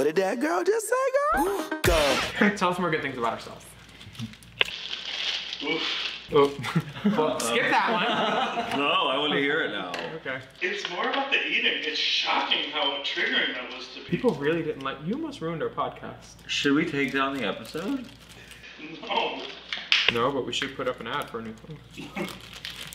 What did that girl just say, girl? Go. Tell us more good things about ourselves. Oof. Oh. Well, skip that one. No, I want to hear it now. Okay. It's more about the eating. It's shocking how triggering that was to people. People really didn't like. You almost ruined our podcast. Should we take down the episode? No. No, but we should put up an ad for a new one.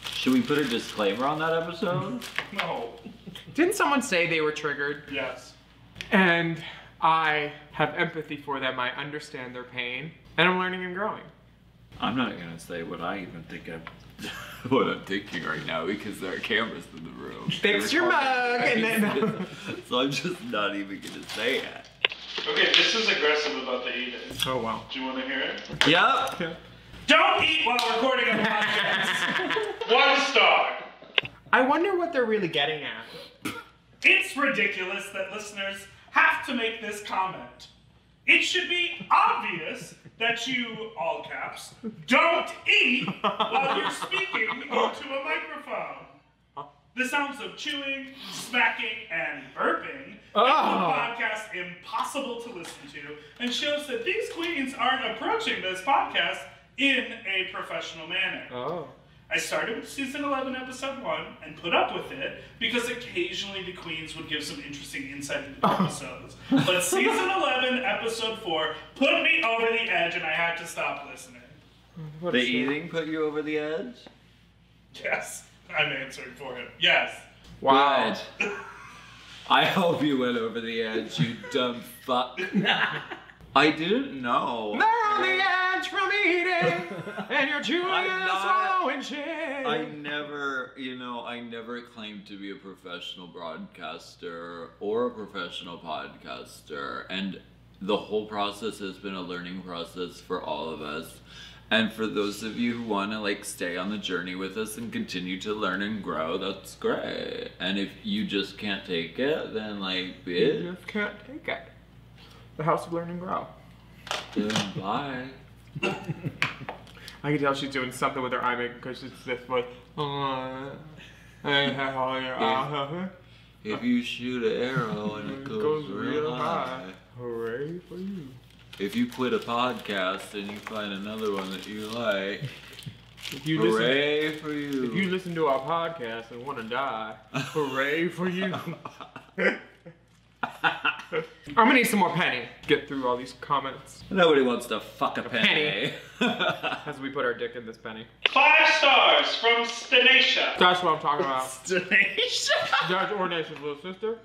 Should we put a disclaimer on that episode? No. Didn't someone say they were triggered? Yes. And I have empathy for them. I understand their pain, and I'm learning and growing. I'm not gonna say what I even think what I'm thinking right now because there are cameras in the room. Fix your mug, and then. So I'm just not even gonna say it. Okay, this is aggressive about the eating. Oh wow. Do you want to hear it? Yep. Don't eat while recording a podcast. 1 star. I wonder what they're really getting at. It's ridiculous that listeners have to make this comment. It should be obvious that you, all caps, don't eat while you're speaking into a microphone. The sounds of chewing, smacking, and burping make the podcast impossible to listen to and shows that these queens aren't approaching this podcast in a professional manner. Oh. I started with season 11, episode 1, and put up with it because occasionally the queens would give some interesting insight into the episodes. But season 11, episode 4 put me over the edge and I had to stop listening. The eating put you over the edge? Yes, I'm answering for him. Yes. Wow. Good. I hope you went over the edge, you dumb fuck. I didn't know. They're on the edge from eating, and you're chewing and swallowing shit. I never claimed to be a professional broadcaster or a professional podcaster, and the whole process has been a learning process for all of us. And for those of you who want to like stay on the journey with us and continue to learn and grow, that's great. And if you just can't take it, then like, bitch. You just can't take it. The House of Learn and Grow. Then bye. I can tell she's doing something with her eye makeup because it's this way. If you shoot an arrow and it goes real high. Hooray for you. If you quit a podcast and you find another one that you like, hooray for you. If you listen to our podcast and want to die, hooray for you. I'm gonna need some more penny. Get through all these comments. Nobody wants to fuck a penny. As we put our dick in this penny. 5 stars from Stanisha. That's what I'm talking about. Stanisha? Judge Ornace's little sister.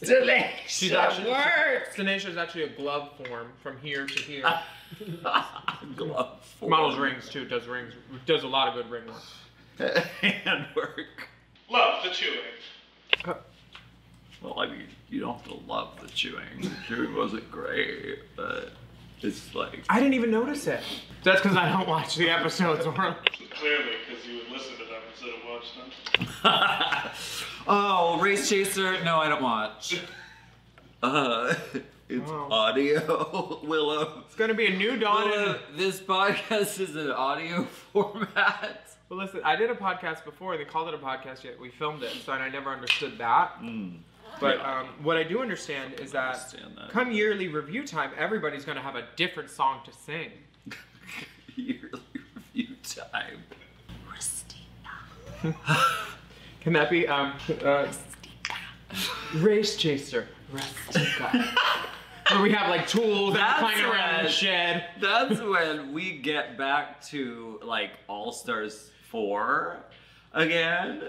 Stanisha. Stanisha is actually a glove form from here to here. Glove form. Models rings too. Does rings. Does a lot of good ring work. Hand work. Love the chewing. Well, I mean, you don't have to love the chewing. The chewing wasn't great, but it's like... I didn't even notice it. That's because I don't watch the episodes. Clearly, because you would listen to them instead of watch them. Oh, Race Chaser? No, I don't watch. It's audio, Willam. It's gonna be a new dawn. Willam, this podcast is an audio format. Well, listen, I did a podcast before. They called it a podcast, yet we filmed it, so I never understood that. But what I do understand is that come yearly review time, everybody's gonna have a different song to sing. Yearly review time. Can that be Race Chaser? Rustica. Where we have like tools and playing around in the shed. That's when we get back to like All Stars 4 again.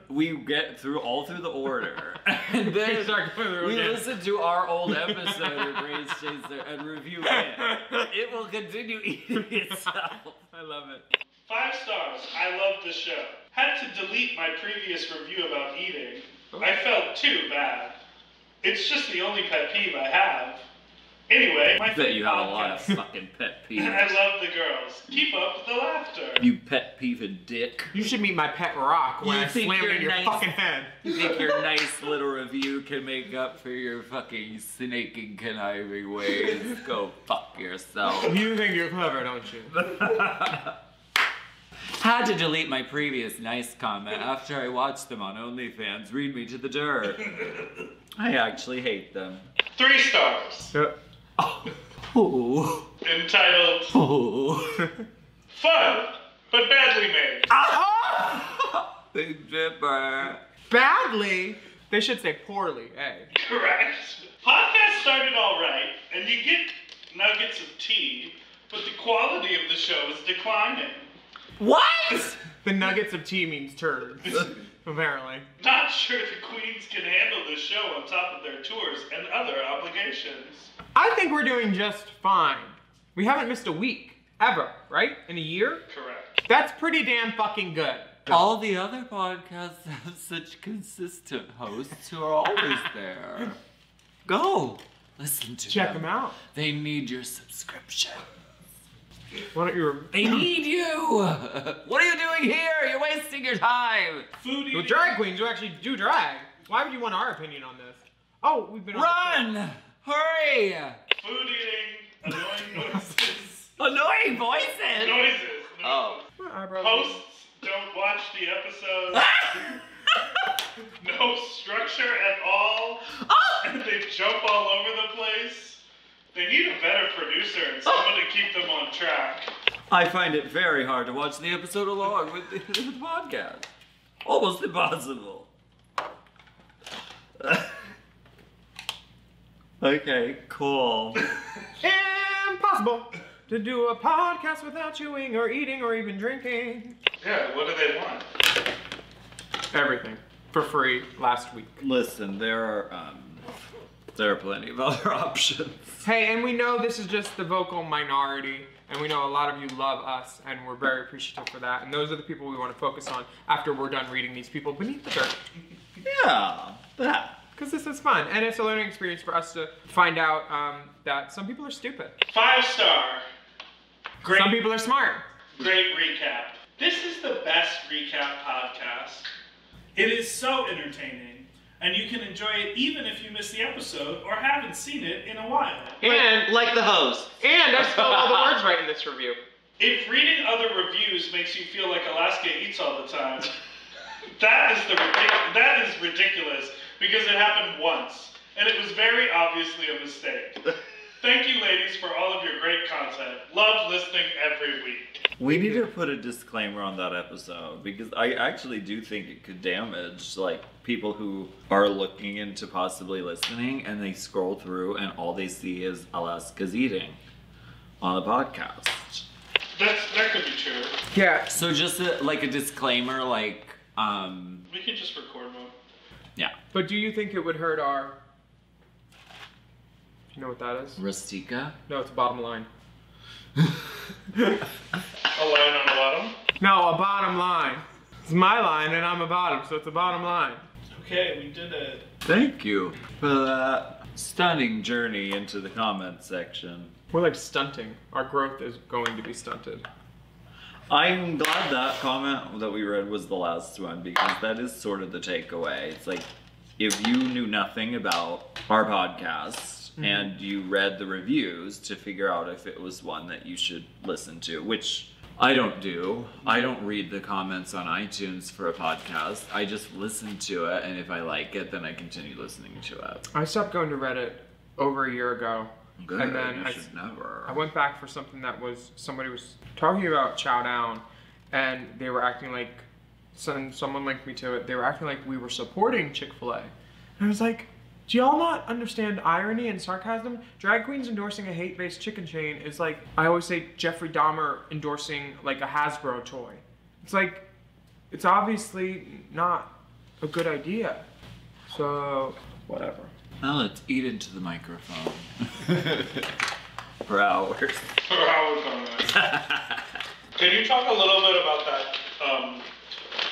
We get through the order. And then we listen to our old episode of Race Chaser and review it. It will continue eating itself. I love it. 5 stars. I love the show. Had to delete my previous review about eating. I felt too bad. It's just the only pet peeve I have. Anyway, my bet you have podcast. a lot of fucking pet peeves. I love the girls. Keep up the laughter. You pet peeve dick. You should meet my pet rock when I slam it in your fucking head. You think your nice little review can make up for your fucking snake and conniving ways? Go fuck yourself. You think you're clever, don't you? Had to delete my previous nice comment after I watched them on OnlyFans. Read me to the dirt. I actually hate them. 3 stars. Oh. Entitled Oh. Fun, but badly made. Big Dipper. Badly? They should say poorly, eh? Correct. Podcast started all right, and you get nuggets of tea, but the quality of the show is declining. What? The nuggets of tea means turds, apparently. Not sure the queens can handle this show on top of their tours and other obligations. I think we're doing just fine. We haven't missed a week, ever, right? In a year? Correct. That's pretty damn fucking good. All the other podcasts have such consistent hosts who are always there. Go. Listen to Check them out. They need your subscription. Why don't you... They need you. What are you doing here? You're wasting your time. Food eating. Well, drag queens who actually do drag. Why would you want our opinion on this? Oh, we've been on Run! Hurry! Food eating. Annoying noises. Annoying voices. Noises. Oh. My eyebrows. Hosts don't watch the episodes. No structure at all. And they jump all over the place. They need a better producer and someone to keep them on track. I find it very hard to watch the episode along with the podcast. Almost impossible. Okay, cool. Impossible to do a podcast without chewing or eating or even drinking. Yeah, what do they want? Everything. For free last week. Listen, there are plenty of other options. Hey, and we know this is just the vocal minority, and we know a lot of you love us, and we're very appreciative for that. And those are the people we want to focus on after we're done reading these people beneath the dirt. Yeah, that. Because this is fun, and it's a learning experience for us to find out that some people are stupid. 5-star. Great. Some people are smart. Great recap. This is the best recap podcast. It is so entertaining, and you can enjoy it even if you miss the episode or haven't seen it in a while. And like the host. And I spelled all the words right in this review. If reading other reviews makes you feel like Alaska eats all the time, that is ridiculous because it happened once, and it was very obviously a mistake. Thank you, ladies, for all of your great content. Love listening every week. We need to put a disclaimer on that episode because I actually do think it could damage like people who are looking into possibly listening and they scroll through and all they see is Alaska's eating on the podcast. That could be true. Yeah. So just like a disclaimer, like We can just record mode. yeah. But do you think it would hurt our... You know what that is? Rustica? No, it's a bottom line. A line on the bottom? No, a bottom line. It's my line and I'm a bottom, so it's a bottom line. Okay, we did it. Thank you for that stunning journey into the comment section. We're like stunting. Our growth is going to be stunted. I'm glad that comment that we read was the last one because that is sort of the takeaway. It's like if you knew nothing about our podcast and you read the reviews to figure out if it was one that you should listen to, which I don't do. I don't read the comments on iTunes for a podcast. I just listen to it, and if I like it, then I continue listening to it. I stopped going to Reddit over a year ago. Good, and then you should never. I went back for something that was, somebody was talking about Chow Down, and they were acting like, someone linked me to it, they were acting like we were supporting Chick-fil-A. And I was like, do y'all not understand irony and sarcasm? Drag queens endorsing a hate-based chicken chain is like, I always say Jeffrey Dahmer endorsing like a Hasbro toy. It's like, it's obviously not a good idea. So, whatever. Now let's eat into the microphone. For hours. For hours on that. Can you talk a little bit about that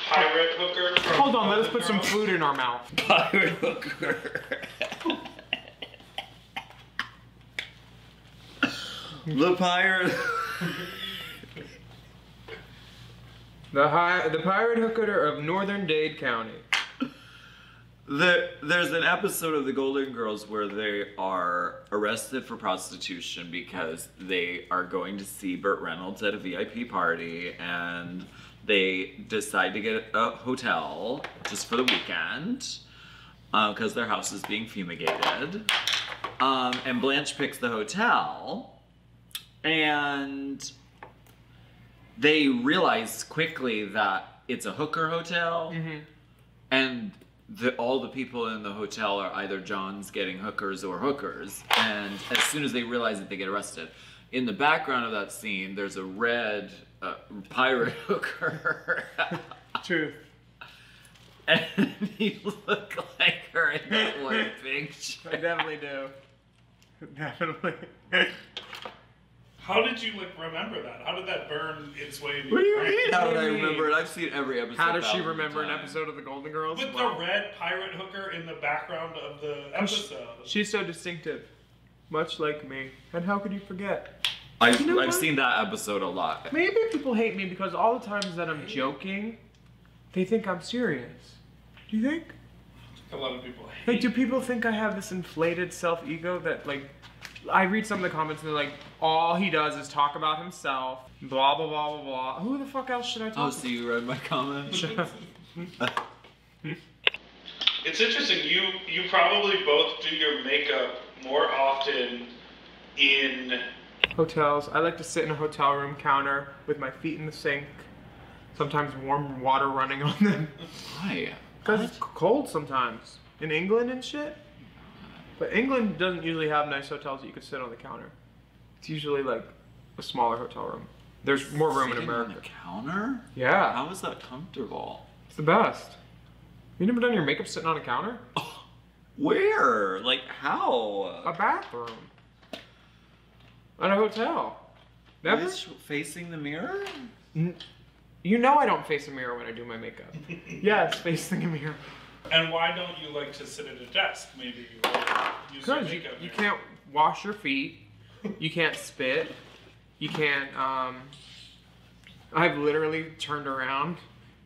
pirate hooker? Hold on, let us put some food in our mouth. Pirate hooker. The pirate. The pirate hooker of northern Dade County. There's an episode of the Golden Girls where they are arrested for prostitution because they are going to see Burt Reynolds at a VIP party and they decide to get a hotel just for the weekend because their house is being fumigated. And Blanche picks the hotel, and they realize quickly that it's a hooker hotel, and all the people in the hotel are either Johns getting hookers or hookers, and as soon as they realize it, they get arrested. In the background of that scene, there's a red pirate hooker. Truth. And you look like her in that one picture. I definitely do. Definitely. How did you remember that? How did that burn its way into What do you your brain? mean? How did I remember it? I've seen every episode. How does she remember an episode of The Golden Girls? With the red pirate hooker in the background of the episode. She's so distinctive. Much like me. And how could you forget? I've seen that episode a lot. Maybe people hate me because all the times that I'm joking, they think I'm serious. Do you think? A lot of people hate. Like, do people think I have this inflated self-ego that, like, I read some of the comments and they're like, all he does is talk about himself, blah, blah, blah, blah, blah. Who the fuck else should I talk Oh, to? so you read my comment? It's interesting. You probably both do your makeup more often in Hotels. I like to sit in a hotel room counter with my feet in the sink. Sometimes warm water running on them. Why? Because it's cold sometimes. In England and shit. But England doesn't usually have nice hotels that you could sit on the counter. It's usually like a smaller hotel room. There's more room in Sitting America. on the counter? Yeah. How is that comfortable? It's the best. You never done your makeup sitting on a counter? Oh, where? Like how? A bathroom. At a hotel. Never? Is facing the mirror? You know I don't face a mirror when I do my makeup. Yes, facing a mirror. And why don't you like to sit at a desk, maybe, or use your Because makeup? you can't wash your feet. You can't spit. You can't, I've literally turned around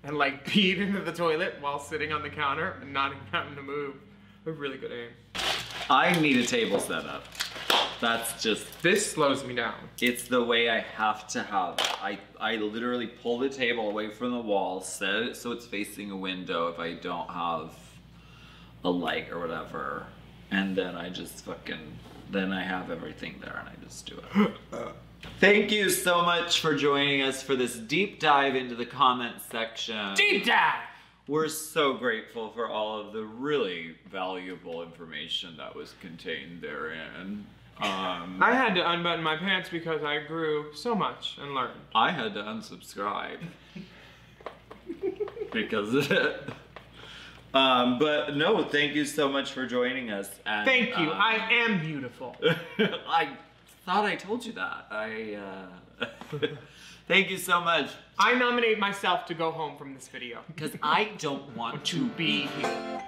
and like peed into the toilet while sitting on the counter and not having to move. I have really good aim. I need a table set up. That's just, This slows me down. it's the way I have to have it. I literally pull the table away from the wall, set it so it's facing a window if I don't have a light or whatever. And then I just then I have everything there and I just do it. Thank you so much for joining us for this deep dive into the comment section. Deep dive! We're so grateful for all of the really valuable information that was contained therein. I had to unbutton my pants because I grew so much and learned. I had to unsubscribe because of it. But no, thank you so much for joining us. And, Thank you. I am beautiful. I thought I told you that. Thank you so much. I nominate myself to go home from this video. Because I don't want To be here.